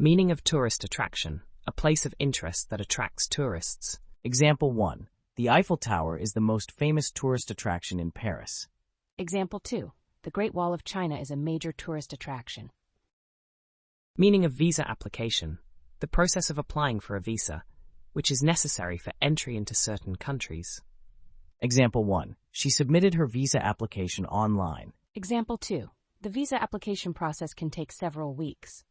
Meaning of tourist attraction, a place of interest that attracts tourists. Example 1. The Eiffel Tower is the most famous tourist attraction in Paris. Example 2. The Great Wall of China is a major tourist attraction. Meaning of visa application, the process of applying for a visa, which is necessary for entry into certain countries. Example 1. She submitted her visa application online. Example 2. The visa application process can take several weeks.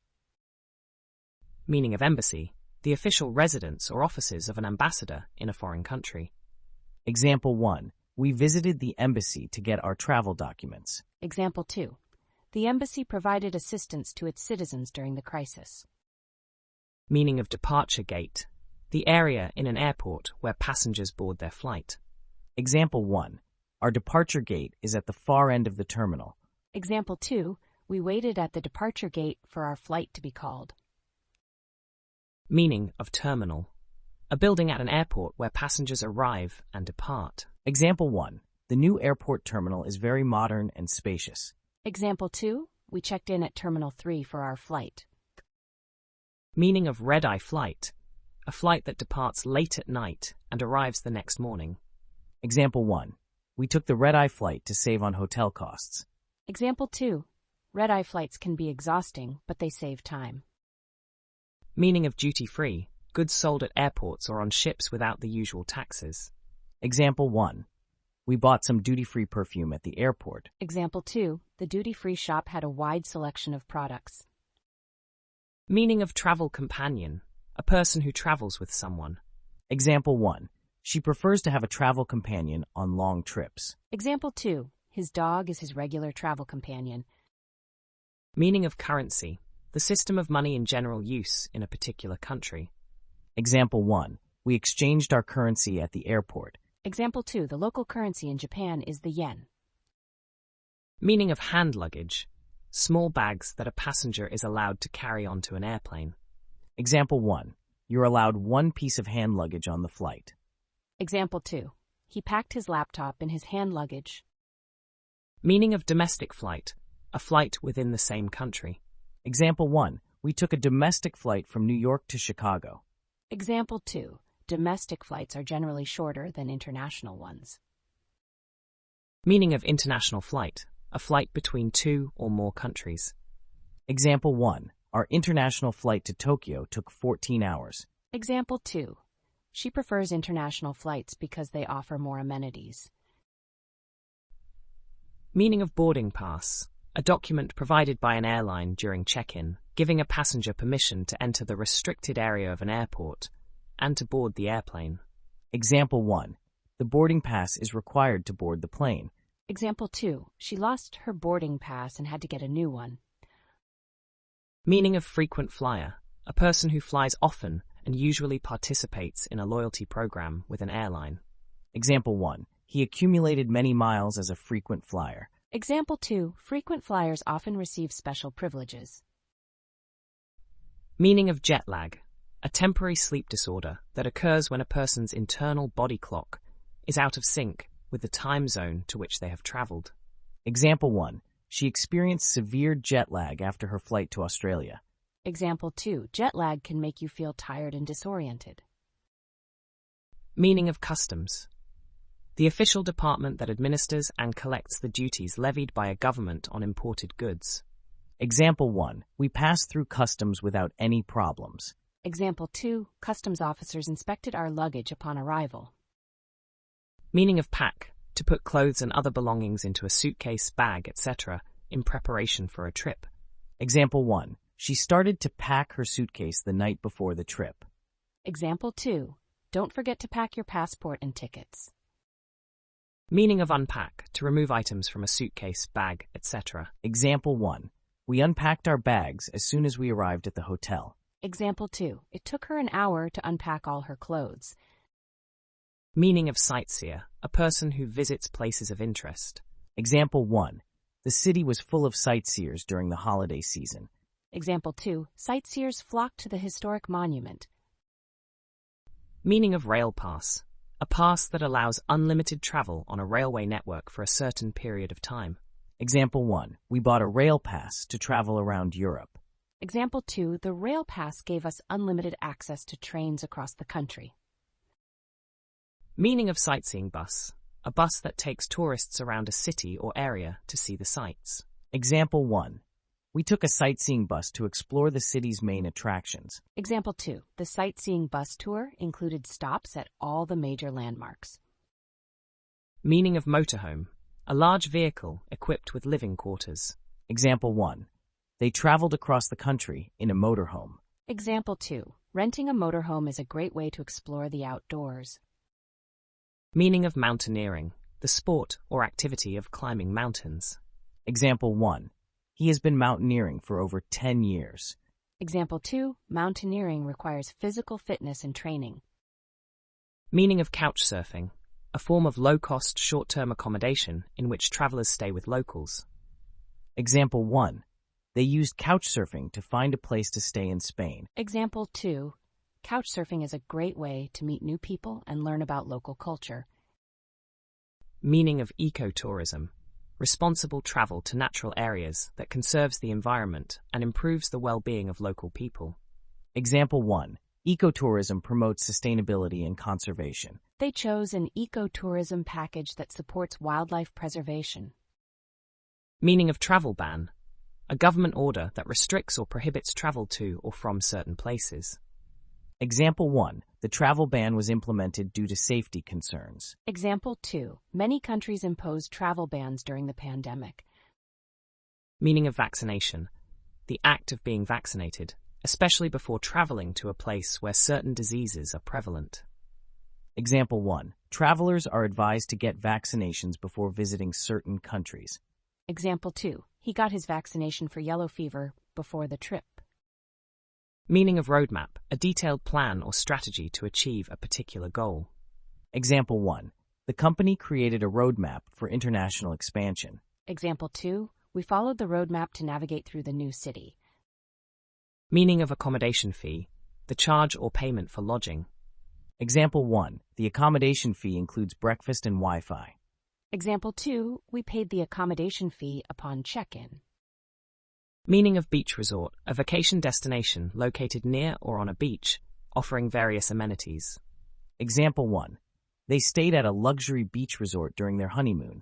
Meaning of embassy, the official residence or offices of an ambassador in a foreign country. Example 1. We visited the embassy to get our travel documents. Example 2. The embassy provided assistance to its citizens during the crisis. Meaning of departure gate, the area in an airport where passengers board their flight. Example 1. Our departure gate is at the far end of the terminal. Example 2. We waited at the departure gate for our flight to be called. Meaning of terminal, a building at an airport where passengers arrive and depart. Example 1. The new airport terminal is very modern and spacious. Example 2. We checked in at Terminal 3 for our flight. Meaning of red-eye flight, a flight that departs late at night and arrives the next morning. Example 1. We took the red-eye flight to save on hotel costs. Example 2. Red-eye flights can be exhausting, but they save time. Meaning of duty-free, goods sold at airports or on ships without the usual taxes. Example 1. We bought some duty-free perfume at the airport. Example 2. The duty-free shop had a wide selection of products. Meaning of travel companion, a person who travels with someone. Example 1. She prefers to have a travel companion on long trips. Example 2. His dog is his regular travel companion. Meaning of currency, the system of money in general use in a particular country. Example 1. We exchanged our currency at the airport. Example 2. The local currency in Japan is the yen. Meaning of hand luggage, small bags that a passenger is allowed to carry onto an airplane. Example 1. You're allowed one piece of hand luggage on the flight. Example 2. He packed his laptop in his hand luggage. Meaning of domestic flight, a flight within the same country. Example 1. We took a domestic flight from New York to Chicago. Example 2. Domestic flights are generally shorter than international ones. Meaning of international flight, a flight between two or more countries. Example 1. Our international flight to Tokyo took 14 hours. Example 2. She prefers international flights because they offer more amenities. Meaning of boarding pass, a document provided by an airline during check-in, giving a passenger permission to enter the restricted area of an airport and to board the airplane. Example 1. The boarding pass is required to board the plane. Example 2. She lost her boarding pass and had to get a new one. Meaning of frequent flyer, a person who flies often and usually participates in a loyalty program with an airline. Example 1. He accumulated many miles as a frequent flyer. Example 2. Frequent flyers often receive special privileges. Meaning of jet lag, a temporary sleep disorder that occurs when a person's internal body clock is out of sync with the time zone to which they have traveled. Example 1. She experienced severe jet lag after her flight to Australia. Example 2. Jet lag can make you feel tired and disoriented. Meaning of customs, the official department that administers and collects the duties levied by a government on imported goods. Example 1. We passed through customs without any problems. Example 2. Customs officers inspected our luggage upon arrival. Meaning of pack, to put clothes and other belongings into a suitcase, bag, etc. in preparation for a trip. Example 1. She started to pack her suitcase the night before the trip. Example 2. Don't forget to pack your passport and tickets. Meaning of unpack, to remove items from a suitcase, bag, etc. Example 1. We unpacked our bags as soon as we arrived at the hotel. Example 2. It took her an hour to unpack all her clothes. Meaning of sightseer, a person who visits places of interest. Example 1. The city was full of sightseers during the holiday season. Example 2. Sightseers flocked to the historic monument. Meaning of rail pass, a pass that allows unlimited travel on a railway network for a certain period of time. Example 1. We bought a rail pass to travel around Europe. Example 2, the rail pass gave us unlimited access to trains across the country. Meaning of sightseeing bus. A bus that takes tourists around a city or area to see the sights. Example 1. We took a sightseeing bus to explore the city's main attractions. Example 2, the sightseeing bus tour included stops at all the major landmarks. Meaning of motorhome. A large vehicle equipped with living quarters. Example 1. They traveled across the country in a motorhome. Example 2, renting a motorhome is a great way to explore the outdoors. Meaning of mountaineering. The sport or activity of climbing mountains. Example 1. He has been mountaineering for over 10 years. Example 2, mountaineering requires physical fitness and training. Meaning of couch surfing. A form of low-cost, short-term accommodation in which travelers stay with locals. Example 1. They used couch surfing to find a place to stay in Spain. Example 2, couch surfing is a great way to meet new people and learn about local culture. Meaning of ecotourism. Responsible travel to natural areas that conserves the environment and improves the well-being of local people. Example 1. Ecotourism promotes sustainability and conservation. They chose an ecotourism package that supports wildlife preservation. Meaning of travel ban. A government order that restricts or prohibits travel to or from certain places. Example 1. The travel ban was implemented due to safety concerns. Example 2. Many countries imposed travel bans during the pandemic. Meaning of vaccination. The act of being vaccinated, especially before traveling to a place where certain diseases are prevalent. Example 1. Travelers are advised to get vaccinations before visiting certain countries. Example 2. He got his vaccination for yellow fever before the trip. Meaning of roadmap. A detailed plan or strategy to achieve a particular goal. Example 1. The company created a roadmap for international expansion. Example 2. We followed the roadmap to navigate through the new city. Meaning of accommodation fee. The charge or payment for lodging. Example 1. The accommodation fee includes breakfast and Wi-Fi. Example 2. We paid the accommodation fee upon check-in. Meaning of beach resort. A vacation destination located near or on a beach, offering various amenities. Example 1. They stayed at a luxury beach resort during their honeymoon.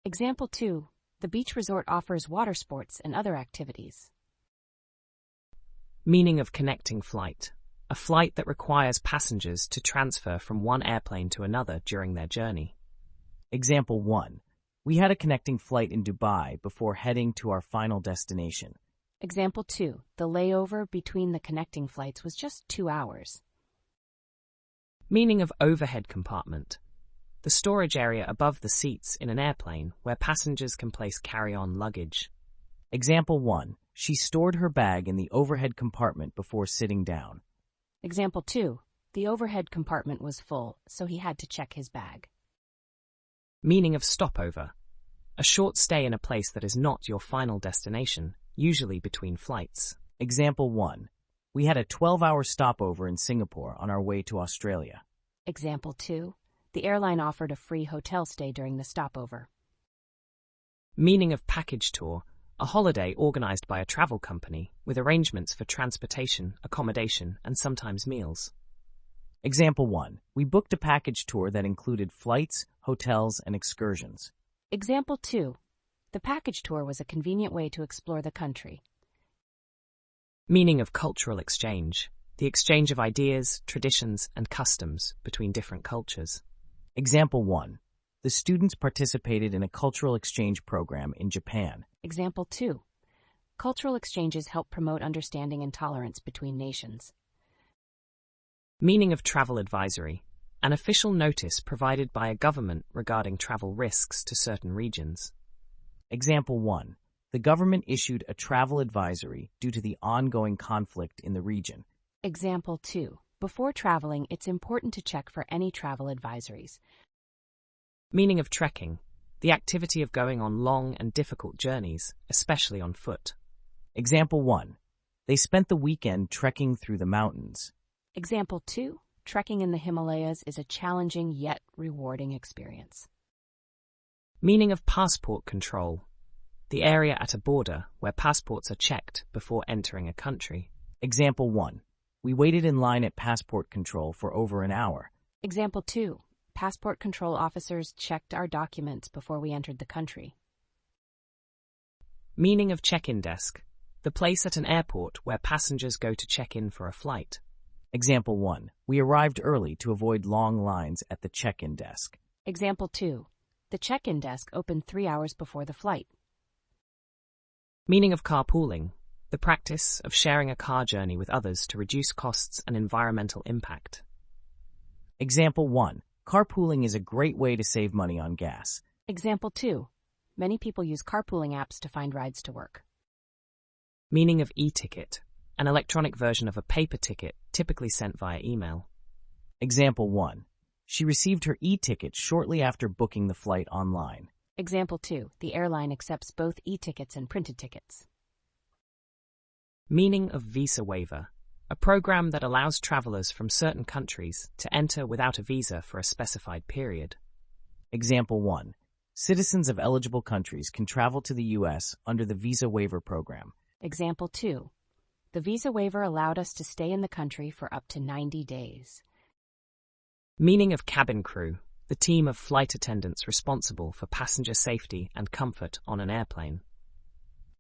Example 2. The beach resort offers water sports and other activities. Meaning of connecting flight. A flight that requires passengers to transfer from one airplane to another during their journey. Example 1. We had a connecting flight in Dubai before heading to our final destination. Example 2. The layover between the connecting flights was just 2 hours. Meaning of overhead compartment. The storage area above the seats in an airplane where passengers can place carry-on luggage. Example 1. She stored her bag in the overhead compartment before sitting down. Example 2. The overhead compartment was full, so he had to check his bag. Meaning of stopover. A short stay in a place that is not your final destination, usually between flights. Example 1. We had a 12-hour stopover in Singapore on our way to Australia. Example 2. The airline offered a free hotel stay during the stopover. Meaning of package tour. A holiday organized by a travel company with arrangements for transportation, accommodation, and sometimes meals. Example 1. We booked a package tour that included flights, hotels, and excursions. Example 2. The package tour was a convenient way to explore the country. Meaning of cultural exchange. The exchange of ideas, traditions, and customs between different cultures. Example 1. The students participated in a cultural exchange program in Japan. Example 2. Cultural exchanges help promote understanding and tolerance between nations. Meaning of travel advisory. An official notice provided by a government regarding travel risks to certain regions. Example 1. The government issued a travel advisory due to the ongoing conflict in the region. Example 2. Before traveling, it's important to check for any travel advisories. Meaning of trekking. The activity of going on long and difficult journeys, especially on foot. Example 1. They spent the weekend trekking through the mountains. Example 2. Trekking in the Himalayas is a challenging yet rewarding experience. Meaning of passport control. the area at a border where passports are checked before entering a country. Example 1. We waited in line at passport control for over an hour. Example 2. Passport control officers checked our documents before we entered the country. Meaning of check-in desk, the place at an airport where passengers go to check in for a flight. Example 1. We arrived early to avoid long lines at the check-in desk. Example 2. The check-in desk opened 3 hours before the flight. Meaning of carpooling, the practice of sharing a car journey with others to reduce costs and environmental impact. Example 1. Carpooling is a great way to save money on gas. Example 2. Many people use carpooling apps to find rides to work. Meaning of e-ticket, an electronic version of a paper ticket typically sent via email. Example 1. She received her e-ticket shortly after booking the flight online. Example 2. The airline accepts both e-tickets and printed tickets. Meaning of visa waiver, a program that allows travelers from certain countries to enter without a visa for a specified period. Example 1. Citizens of eligible countries can travel to the U.S. under the visa waiver program. Example 2. The visa waiver allowed us to stay in the country for up to 90 days. Meaning of cabin crew, the team of flight attendants responsible for passenger safety and comfort on an airplane.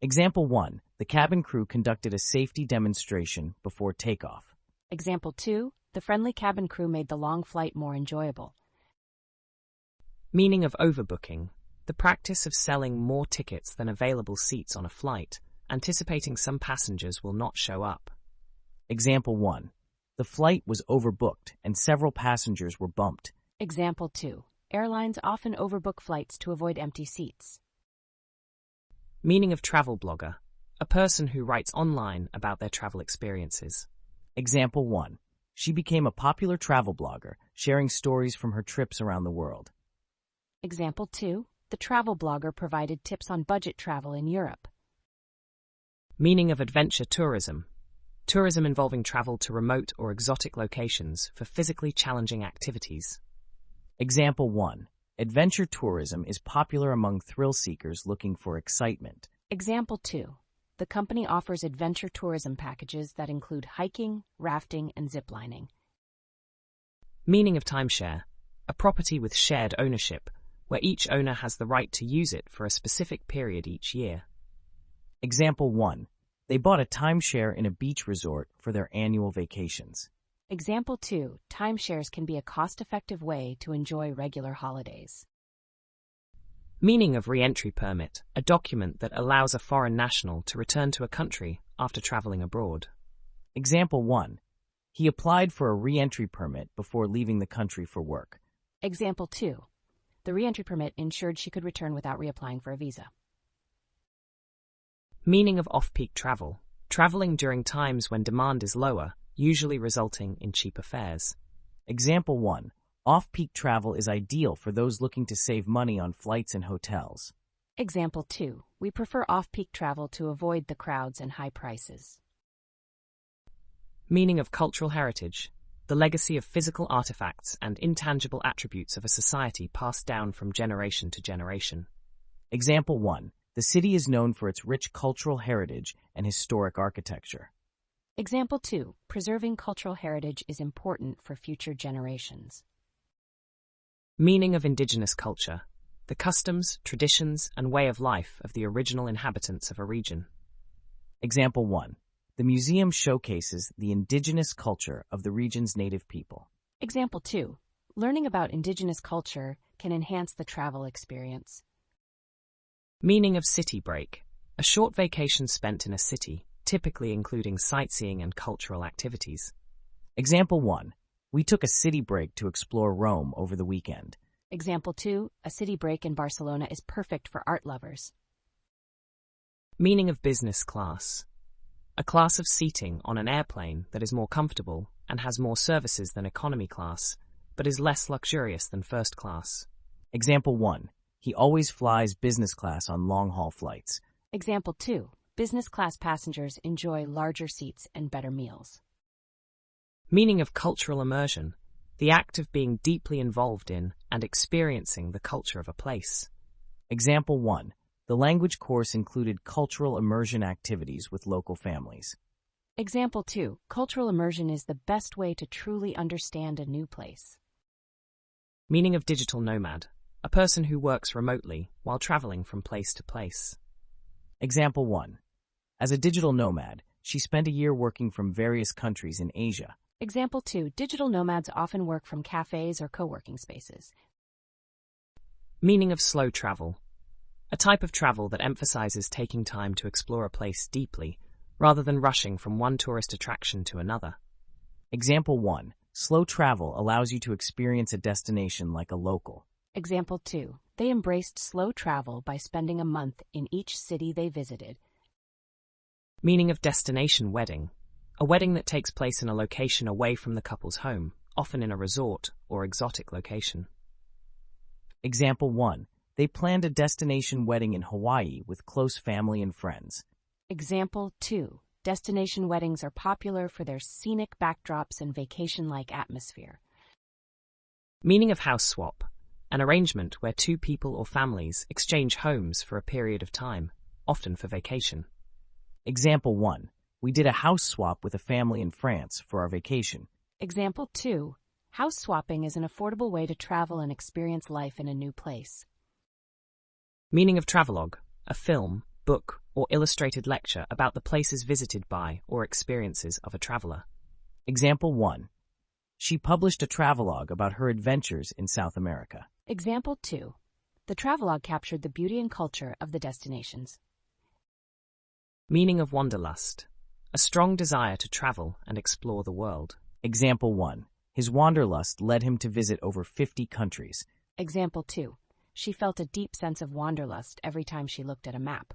Example 1. The cabin crew conducted a safety demonstration before takeoff. Example 2. The friendly cabin crew made the long flight more enjoyable. Meaning of overbooking, the practice of selling more tickets than available seats on a flight, anticipating some passengers will not show up. Example 1. The flight was overbooked and several passengers were bumped. Example 2. Airlines often overbook flights to avoid empty seats. Meaning of travel blogger, a person who writes online about their travel experiences. Example 1. She became a popular travel blogger, sharing stories from her trips around the world. Example 2. The travel blogger provided tips on budget travel in Europe. Meaning of adventure tourism, tourism involving travel to remote or exotic locations for physically challenging activities. Example 1. Adventure tourism is popular among thrill seekers looking for excitement. Example 2. The company offers adventure tourism packages that include hiking, rafting, and ziplining. Meaning of timeshare, a property with shared ownership, where each owner has the right to use it for a specific period each year. Example 1. They bought a timeshare in a beach resort for their annual vacations. Example 2. Timeshares can be a cost-effective way to enjoy regular holidays. Meaning of re-entry permit, a document that allows a foreign national to return to a country after traveling abroad. Example 1. He applied for a re-entry permit before leaving the country for work. Example 2. The re-entry permit ensured she could return without reapplying for a visa. Meaning of off-peak travel, traveling during times when demand is lower, usually resulting in cheaper fares. Example 1. Off-peak travel is ideal for those looking to save money on flights and hotels. Example 2. We prefer off-peak travel to avoid the crowds and high prices. Meaning of cultural heritage, the legacy of physical artifacts and intangible attributes of a society passed down from generation to generation. Example 1. The city is known for its rich cultural heritage and historic architecture. Example 2. Preserving cultural heritage is important for future generations. Meaning of indigenous culture, the customs, traditions, and way of life of the original inhabitants of a region. Example 1. The museum showcases the indigenous culture of the region's native people. Example 2. Learning about indigenous culture can enhance the travel experience. Meaning of city break, a short vacation spent in a city, typically including sightseeing and cultural activities. Example 1. We took a city break to explore Rome over the weekend. Example 2. A city break in Barcelona is perfect for art lovers. Meaning of business class, a class of seating on an airplane that is more comfortable and has more services than economy class, but is less luxurious than first class. Example 1. He always flies business class on long-haul flights. Example 2. Business class passengers enjoy larger seats and better meals. Meaning of cultural immersion, the act of being deeply involved in and experiencing the culture of a place. Example 1. The language course included cultural immersion activities with local families. Example 2. Cultural immersion is the best way to truly understand a new place. Meaning of digital nomad. A person who works remotely while traveling from place to place. Example 1. As a digital nomad, she spent a year working from various countries in Asia. Example 2. Digital nomads often work from cafes or co-working spaces. Meaning of slow travel. A type of travel that emphasizes taking time to explore a place deeply, rather than rushing from one tourist attraction to another. Example 1. Slow travel allows you to experience a destination like a local. Example 2. They embraced slow travel by spending a month in each city they visited. Meaning of destination wedding. A wedding that takes place in a location away from the couple's home, often in a resort or exotic location. Example 1. They planned a destination wedding in Hawaii with close family and friends. Example 2. Destination weddings are popular for their scenic backdrops and vacation-like atmosphere. Meaning of house swap. An arrangement where two people or families exchange homes for a period of time, often for vacation. Example 1. We did a house swap with a family in France for our vacation. Example 2. House swapping is an affordable way to travel and experience life in a new place. Meaning of travelogue. A film, book, or illustrated lecture about the places visited by or experiences of a traveler. Example 1. She published a travelogue about her adventures in South America. Example 2. The travelogue captured the beauty and culture of the destinations. Meaning of wanderlust. A strong desire to travel and explore the world. Example 1. His wanderlust led him to visit over 50 countries. Example 2. She felt a deep sense of wanderlust every time she looked at a map.